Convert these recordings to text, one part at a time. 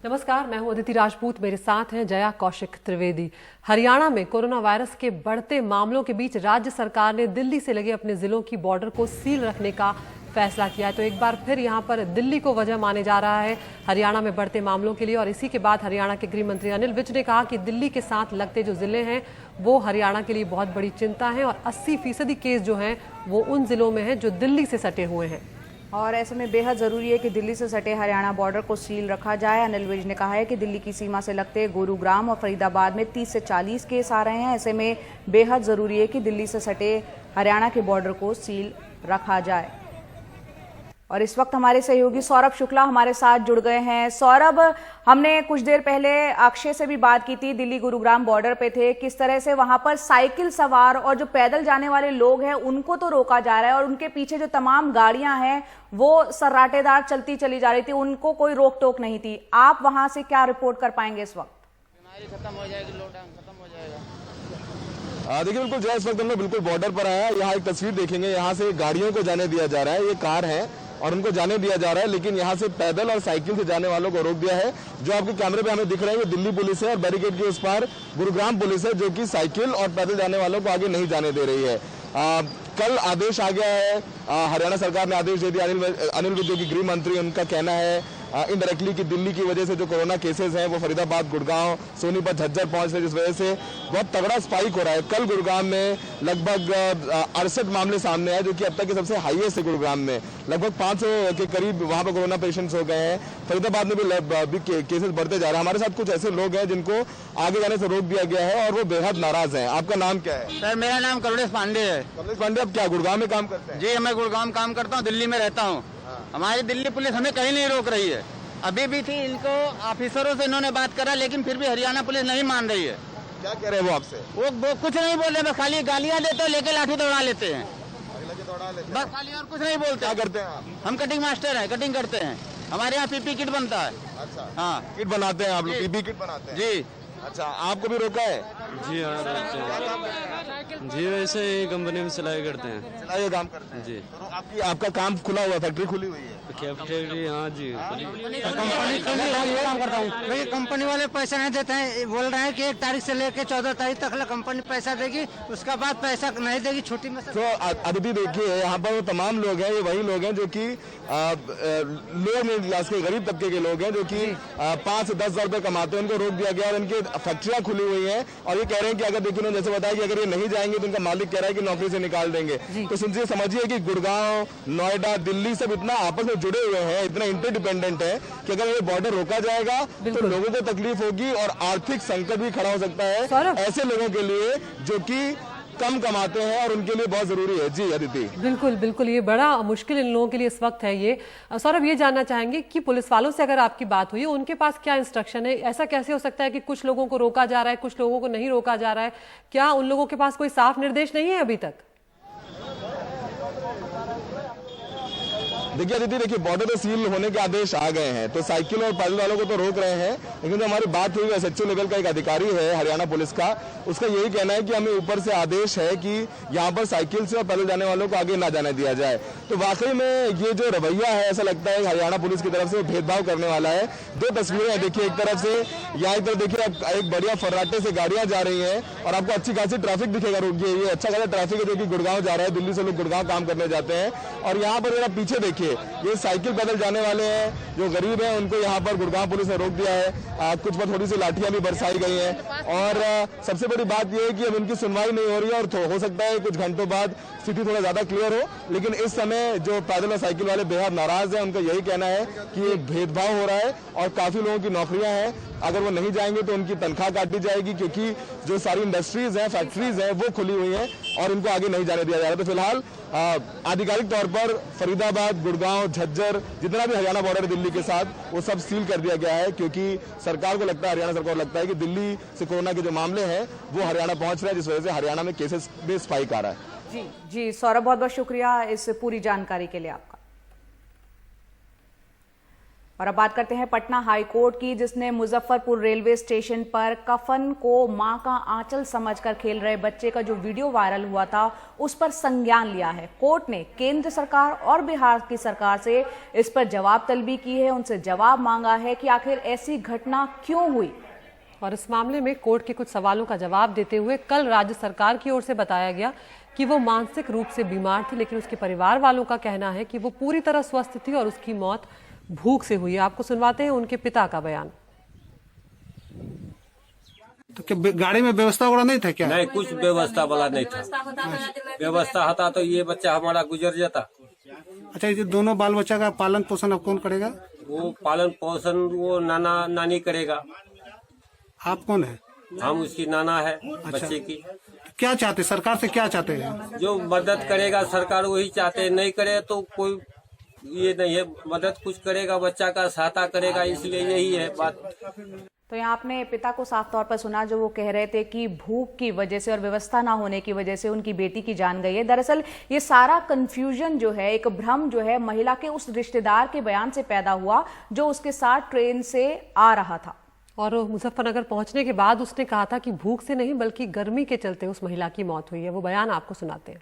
नमस्कार, मैं हूं अदिति राजपूत। मेरे साथ हैं जया कौशिक त्रिवेदी। हरियाणा में कोरोना वायरस के बढ़ते मामलों के बीच राज्य सरकार ने दिल्ली से लगे अपने जिलों की बॉर्डर को सील रखने का फैसला किया है। तो एक बार फिर यहां पर दिल्ली को वजह माने जा रहा है हरियाणा में बढ़ते मामलों के लिए। और इसी के बाद हरियाणा के गृह मंत्री अनिल विज ने कहा कि दिल्ली के साथ लगते जो जिले हैं वो हरियाणा के लिए बहुत बड़ी चिंता है और 80% केस जो हैं वो उन जिलों में हैं जो दिल्ली से सटे हुए हैं। और ऐसे में बेहद ज़रूरी है कि दिल्ली से सटे हरियाणा बॉर्डर को सील रखा जाए। अनिल विज ने कहा है कि दिल्ली की सीमा से लगते गुरुग्राम और फरीदाबाद में 30 से 40 केस आ रहे हैं। ऐसे में बेहद ज़रूरी है कि दिल्ली से सटे हरियाणा के बॉर्डर को सील रखा जाए। और इस वक्त हमारे सहयोगी सौरभ शुक्ला हमारे साथ जुड़ गए हैं। सौरभ, हमने कुछ देर पहले अक्षय से भी बात की थी, दिल्ली गुरुग्राम बॉर्डर पे थे, किस तरह से वहां पर साइकिल सवार और जो पैदल जाने वाले लोग हैं उनको तो रोका जा रहा है और उनके पीछे जो तमाम गाड़ियां हैं वो सर्राटेदार चलती चली जा रही थी, उनको कोई रोक टोक नहीं थी। आप वहां से क्या रिपोर्ट कर पाएंगे इस वक्त? खत्म हो जाएगी, लॉकडाउन खत्म हो जाएगा। देखिए बिल्कुल जय, इस वक्त हम लोग बिल्कुल बॉर्डर पर आया। यहाँ एक तस्वीर देखेंगे, यहाँ से गाड़ियों को जाने दिया जा रहा है, ये कार है और उनको जाने दिया जा रहा है, लेकिन यहाँ से पैदल और साइकिल से जाने वालों को रोक दिया है। जो आपके कैमरे पे हमें दिख रहा है वो दिल्ली पुलिस है और बैरिकेड के उस पार गुरुग्राम पुलिस है जो कि साइकिल और पैदल जाने वालों को आगे नहीं जाने दे रही है। कल आदेश आ गया है, हरियाणा सरकार ने आदेश दे दिया। अनिल विज जो कि गृह मंत्री, उनका कहना है इनडायरेक्टली कि दिल्ली की वजह से जो कोरोना केसेस हैं वो फरीदाबाद, गुड़गांव, सोनीपत, झज्जर पहुंच रहे, जिस वजह से बहुत तगड़ा स्पाइक हो रहा है। कल गुरुग्राम में लगभग 68 मामले सामने आए जो कि अब तक के सबसे हाईएस्ट है। गुरुग्राम में लगभग 500 के करीब वहां पर कोरोना पेशेंट्स हो गए हैं। फरीदाबाद में भी केसेस बढ़ते जा रहे हैं। हमारे साथ कुछ ऐसे लोग हैं जिनको आगे जाने से रोक दिया गया है और वो बेहद नाराज हैं। आपका नाम क्या है? सर मेरा नाम करुणेश पांडे है। कमलेश पांडे, आप क्या गुड़गांव में काम करते हैं? जी, मैं गुड़गांव काम करता हूँ, दिल्ली में रहता हूँ। हमारी दिल्ली पुलिस हमें कहीं नहीं रोक रही है। अभी भी थी, इनको ऑफिसरों से इन्होंने बात करा लेकिन फिर भी हरियाणा पुलिस नहीं मान रही है। क्या कह रहे हैं वो आपसे? वो कुछ नहीं बोल रहे, बस खाली गालियाँ देते हैं, लेके लाठी दौड़ा लेते हैं, बस खाली, और कुछ नहीं बोलते। क्या करते हैं आप? हम कटिंग मास्टर है, कटिंग करते हैं। हमारे यहाँ पीपी किट बनता है। अच्छा, हाँ, किट बनाते हैं आप लोग? पीपी किट बनाते हैं जी। अच्छा, आपको भी रोका है? जी हाँ, रोकते हैं जी। वैसे ही कंपनी में सिलाई करते हैं। सिलाई काम करते हैं जी। तो आपका काम खुला हुआ, फैक्ट्री खुली हुई है? कैफेटेरिया, हाँ जी। काम करता हूँ भाई, कंपनी वाले पैसा नहीं देते हैं, बोल रहे हैं कि 1 तारीख से लेकर 14 तारीख तक कंपनी पैसा देगी, उसका बाद पैसा नहीं देगी, छुट्टी में। तो अदिति देखिए, यहाँ पर वो तमाम लोग हैं, ये वही लोग हैं जो कि लोअर मिडिल क्लास के, गरीब तबके के लोग हैं जो कि 5 से 10 हजार रुपए कमाते हैं। उनको रोक दिया गया और उनकी फैक्ट्रियां खुली हुई हैं और ये कह रहे हैं कि अगर देखिए उन्होंने जैसे बताया कि अगर ये नहीं जाएंगे तो उनका मालिक कह रहा है कि नौकरी से निकाल देंगे। तो समझिए कि गुड़गांव, नोएडा, दिल्ली सब इतना आपस में जुड़े हुए हैं, इतना इंटरडिपेंडेंट है कि अगर ये बॉर्डर रोका जाएगा तो लोगों को तकलीफ होगी और आर्थिक संकट भी खड़ा हो सकता है ऐसे लोगों के लिए जो कि कम कमाते हैं और उनके लिए बहुत जरूरी है। जी अदिति, बिल्कुल बिल्कुल, ये बड़ा मुश्किल इन लोगों के लिए इस वक्त है। ये सौरभ, ये जानना चाहेंगे कि पुलिस वालों से अगर आपकी बात हुई, उनके पास क्या इंस्ट्रक्शन है? ऐसा कैसे हो सकता है कि कुछ लोगों को रोका जा रहा है, कुछ लोगों को नहीं रोका जा रहा है? क्या उन लोगों के पास कोई साफ निर्देश नहीं है अभी तक? देखिए बॉर्डर पे सील होने के आदेश आ गए हैं तो साइकिल और पैदल वालों को तो रोक रहे हैं, लेकिन जो हमारी बात हुई एसएचओ लेवल का एक अधिकारी है हरियाणा पुलिस का, उसका यही कहना है कि हमें ऊपर से आदेश है कि यहाँ पर साइकिल से और पैदल जाने वालों को आगे ना जाने दिया जाए। तो वाकई में ये जो रवैया है, ऐसा लगता है हरियाणा पुलिस की तरफ से भेदभाव करने वाला है। 2 तस्वीरें हैं, देखिए एक तरफ से यहाँ एक तरफ देखिए एक बढ़िया फर्राटे से गाड़ियां जा रही हैं और आपको अच्छी खासी ट्रैफिक दिखेगा। रुकिए, ये अच्छा खासा ट्रैफिक है जो कि गुड़गांव जा रहा है, दिल्ली से लोग गुड़गांव काम करने जाते हैं। और यहाँ पर जरा पीछे देखिए, ये साइकिल पैदल जाने वाले हैं जो गरीब हैं, उनको यहाँ पर गुड़गांव पुलिस ने रोक दिया है। कुछ पर थोड़ी सी लाठियां भी बरसाई गई हैं और सबसे बड़ी बात यह है कि अब इनकी सुनवाई नहीं हो रही है और हो सकता है कुछ घंटों बाद स्थिति थोड़ा ज्यादा क्लियर हो। लेकिन इस समय जो पैदल और साइकिल वाले बेहद नाराज हैं, उनका यही कहना है कि एक भेदभाव हो रहा है और काफी लोगों की नौकरियां हैं, अगर वो नहीं जाएंगे तो उनकी तनख्वाह काटी जाएगी, क्योंकि जो सारी इंडस्ट्रीज हैं, फैक्ट्रीज हैं, वो खुली हुई हैं और इनको आगे नहीं जाने दिया जा रहा। तो फिलहाल आधिकारिक तौर पर फरीदाबाद, गुड़गांव, झज्जर, जितना भी हरियाणा बॉर्डर है दिल्ली के साथ, वो सब सील कर दिया गया है, क्योंकि सरकार को लगता है, हरियाणा सरकार को लगता है कि दिल्ली से कोरोना के जो मामले हैं वो हरियाणा पहुंच रहे हैं, जिस वजह से हरियाणा में केसेस में स्पाइक आ रहा है। जी सौरभ, बहुत बहुत शुक्रिया इस पूरी जानकारी के लिए आपका। और अब बात करते हैं पटना हाई कोर्ट की, जिसने मुजफ्फरपुर रेलवे स्टेशन पर कफन को मां का आंचल समझकर खेल रहे बच्चे का जो वीडियो वायरल हुआ था उस पर संज्ञान लिया है। कोर्ट ने केंद्र सरकार और बिहार की सरकार से इस पर जवाब तलबी की है, उनसे जवाब मांगा है कि आखिर ऐसी घटना क्यों हुई। और इस मामले में कोर्ट के कुछ सवालों का जवाब देते हुए कल राज्य सरकार की ओर से बताया गया कि वो मानसिक रूप से बीमार थी, लेकिन उसके परिवार वालों का कहना है कि वो पूरी तरह स्वस्थ थी और उसकी मौत भूख से हुई। आपको सुनवाते हैं उनके पिता का बयान। तो क्या गाड़ी में व्यवस्था वाला नहीं था क्या? नहीं, कुछ व्यवस्था वाला नहीं था। व्यवस्था होता तो ये बच्चा हमारा गुजर जाता। अच्छा, ये दोनों बाल बच्चा का पालन पोषण अब कौन करेगा? वो पालन पोषण वो नाना नानी करेगा। आप कौन है? हम उसकी नाना है बच्चे की। क्या चाहते, सरकार से क्या चाहते हैं? जो मदद करेगा सरकार वही चाहते हैं, नहीं करे तो कोई ये नहीं है, मदद कुछ करेगा, बच्चा का सहायता करेगा, इसलिए यही है बात। तो यहाँ आपने पिता को साफ तौर पर सुना, जो वो कह रहे थे कि भूख की वजह से और व्यवस्था ना होने की वजह से उनकी बेटी की जान गई है। दरअसल ये सारा कंफ्यूजन जो है, एक भ्रम जो है, महिला के उस रिश्तेदार के बयान से पैदा हुआ जो उसके साथ ट्रेन से आ रहा था। और मुजफ्फरनगर पहुंचने के बाद उसने कहा था कि भूख से नहीं बल्कि गर्मी के चलते उस महिला की मौत हुई है। वो बयान आपको सुनाते हैं।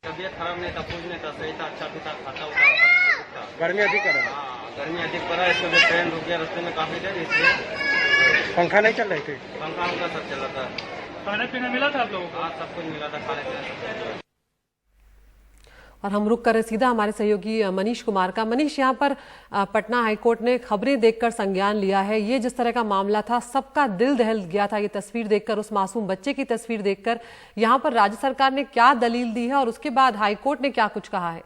तबीयत खराब नहीं था, कुछ नहीं था, सही था, अच्छा भी था, खाता था। गर्मी अधिक कर गर्मी अधिक पड़ा, इसको भी ट्रेन रुक गया रास्ते में काफी देर, इसलिए पंखा नहीं चल रही थी। पंखा उनका सब चला था। खाने पीने मिला था आप लोगों को? हाँ, सब कुछ मिला था, खाने पीने। और हम रुक कर सीधा हमारे सहयोगी मनीष कुमार का। मनीष, यहाँ पर पटना हाईकोर्ट ने खबरें देखकर संज्ञान लिया है। ये जिस तरह का मामला था, सबका दिल दहल गया था ये तस्वीर देखकर, उस मासूम बच्चे की तस्वीर देखकर। यहाँ पर राज्य सरकार ने क्या दलील दी है और उसके बाद हाईकोर्ट ने क्या कुछ कहा है?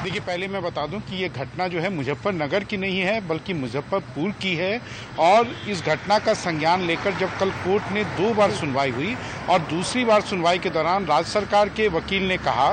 देखिए, पहले मैं बता दूं कि ये घटना जो है मुजफ्फरनगर की नहीं है बल्कि मुजफ्फरपुर की है। और इस घटना का संज्ञान लेकर जब कल कोर्ट ने 2 बार सुनवाई हुई और दूसरी बार सुनवाई के दौरान राज्य सरकार के वकील ने कहा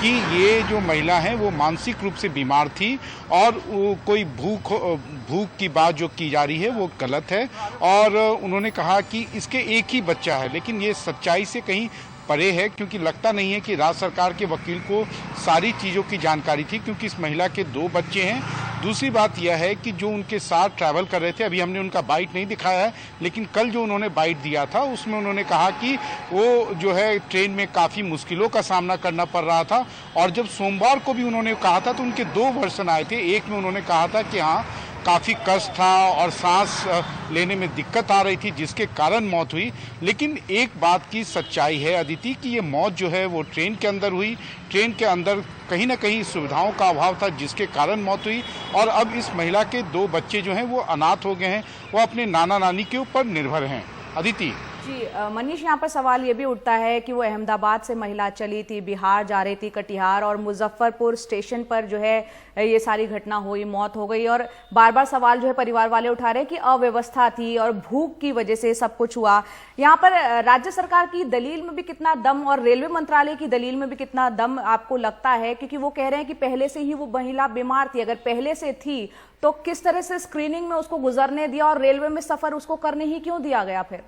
कि ये जो महिला है वो मानसिक रूप से बीमार थी और कोई भूख की बात जो की जा रही है वो गलत है। और उन्होंने कहा कि इसके एक ही बच्चा है, लेकिन ये सच्चाई से कहीं परे है, क्योंकि लगता नहीं है कि राज्य सरकार के वकील को सारी चीज़ों की जानकारी थी, क्योंकि इस महिला के 2 बच्चे हैं। दूसरी बात यह है कि जो उनके साथ ट्रैवल कर रहे थे, अभी हमने उनका बाइट नहीं दिखाया है, लेकिन कल जो उन्होंने बाइट दिया था उसमें उन्होंने कहा कि वो जो है ट्रेन में काफ़ी मुश्किलों का सामना करना पड़ रहा था। और जब सोमवार को भी उन्होंने कहा था तो उनके 2 वर्जन आए थे। एक में उन्होंने कहा था कि हाँ, काफ़ी कष्ट था और सांस लेने में दिक्कत आ रही थी जिसके कारण मौत हुई। लेकिन एक बात की सच्चाई है अदिति कि ये मौत जो है वो ट्रेन के अंदर हुई। ट्रेन के अंदर कहीं ना कहीं सुविधाओं का अभाव था जिसके कारण मौत हुई। और अब इस महिला के 2 बच्चे जो हैं वो अनाथ हो गए हैं, वो अपने नाना नानी के ऊपर निर्भर हैं। अदिति जी मनीष, यहाँ पर सवाल ये भी उठता है कि वो अहमदाबाद से महिला चली थी, बिहार जा रही थी, कटिहार, और मुजफ्फरपुर स्टेशन पर जो है ये सारी घटना हुई, मौत हो गई। और बार बार सवाल जो है परिवार वाले उठा रहे हैं कि अव्यवस्था थी और भूख की वजह से सब कुछ हुआ। यहाँ पर राज्य सरकार की दलील में भी कितना दम और रेलवे मंत्रालय की दलील में भी कितना दम आपको लगता है? क्योंकि वो कह रहे हैं कि पहले से ही वो महिला बीमार थी। अगर पहले से थी तो किस तरह से स्क्रीनिंग में उसको गुजरने दिया और रेलवे में सफर उसको करने ही क्यों दिया गया फिर?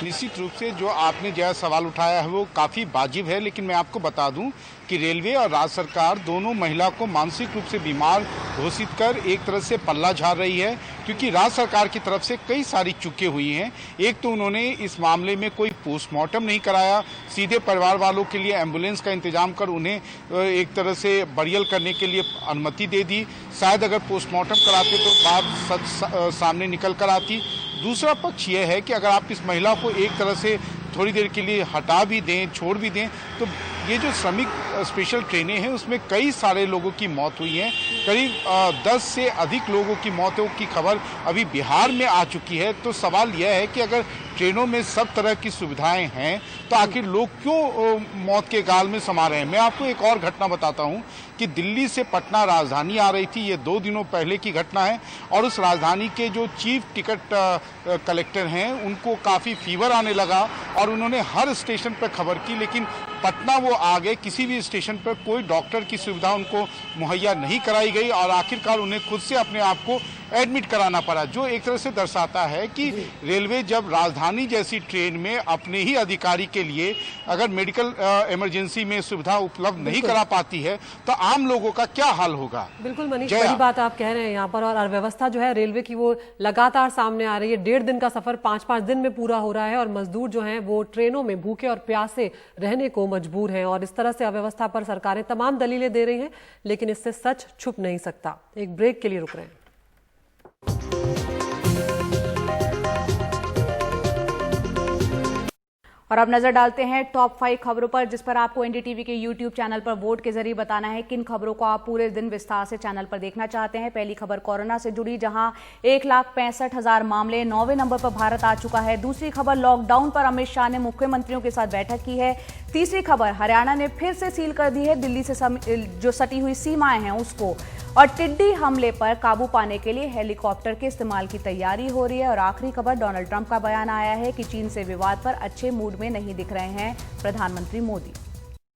निश्चित रूप से जो आपने जो सवाल उठाया है वो काफ़ी वाजिब है, लेकिन मैं आपको बता दूं कि रेलवे और राज्य सरकार दोनों महिला को मानसिक रूप से बीमार घोषित कर एक तरह से पल्ला झाड़ रही है, क्योंकि राज्य सरकार की तरफ से कई सारी चूकें हुई हैं। एक तो उन्होंने इस मामले में कोई पोस्टमार्टम नहीं कराया, सीधे परिवार वालों के लिए एम्बुलेंस का इंतजाम कर उन्हें एक तरह से बरियल करने के लिए अनुमति दे दी। शायद अगर पोस्टमार्टम कराते तो बात सच सामने निकल कर आती। दूसरा पक्ष यह है कि अगर आप इस महिला को एक तरह से थोड़ी देर के लिए हटा भी दें, छोड़ भी दें, तो ये जो श्रमिक स्पेशल ट्रेनें हैं उसमें कई सारे लोगों की मौत हुई है। करीब 10 से अधिक लोगों की मौतों की खबर अभी बिहार में आ चुकी है। तो सवाल यह है कि अगर ट्रेनों में सब तरह की सुविधाएं हैं तो आखिर लोग क्यों मौत के गाल में समा रहे हैं? मैं आपको एक और घटना बताता हूं कि दिल्ली से पटना राजधानी आ रही थी, ये 2 दिनों पहले की घटना है। और उस राजधानी के जो चीफ टिकट कलेक्टर हैं उनको काफ़ी फीवर आने लगा और उन्होंने हर स्टेशन पर खबर की, लेकिन पटना वो आ गए, किसी भी स्टेशन पर कोई डॉक्टर की सुविधा उनको मुहैया नहीं कराई गई और आखिरकार उन्हें खुद से अपने आप को एडमिट कराना पड़ा, जो एक तरह से दर्शाता है कि रेलवे जब राजधानी जैसी ट्रेन में अपने ही अधिकारी के लिए अगर मेडिकल इमरजेंसी में सुविधा उपलब्ध नहीं करा पाती है तो आम लोगों का क्या हाल होगा। बिल्कुल मनीष, बड़ी बात आप कह रहे हैं यहाँ पर। और अर्थव्यवस्था जो है रेलवे की वो लगातार सामने आ रही है। 1.5 दिन का सफर 5-5 दिन में पूरा हो रहा है और मजदूर जो हैं वो ट्रेनों में भूखे और प्यासे रहने को मजबूर हैं। और इस तरह से अव्यवस्था पर सरकारें तमाम दलीलें दे रही हैं, लेकिन इससे सच छुप नहीं सकता। एक ब्रेक के लिए रुक रहे हैं। और अब नजर डालते हैं टॉप 5 खबरों पर, जिस पर आपको एनडीटीवी के यूट्यूब चैनल पर वोट के जरिए बताना है किन खबरों को आप पूरे दिन विस्तार से चैनल पर देखना चाहते हैं। पहली खबर कोरोना से जुड़ी, जहां 1,65,000 मामले, 9वें नंबर पर भारत आ चुका है। दूसरी खबर, लॉकडाउन पर अमित शाह ने मुख्यमंत्रियों के साथ बैठक की है। तीसरी खबर, हरियाणा ने फिर से सील कर दी है दिल्ली से जो सटी हुई सीमाएं हैं उसको। और टिड्डी हमले पर काबू पाने के लिए हेलीकॉप्टर के इस्तेमाल की तैयारी हो रही है। और आखिरी खबर, डोनाल्ड ट्रंप का बयान आया है कि चीन से विवाद पर अच्छे मूड में नहीं दिख रहे हैं प्रधानमंत्री मोदी।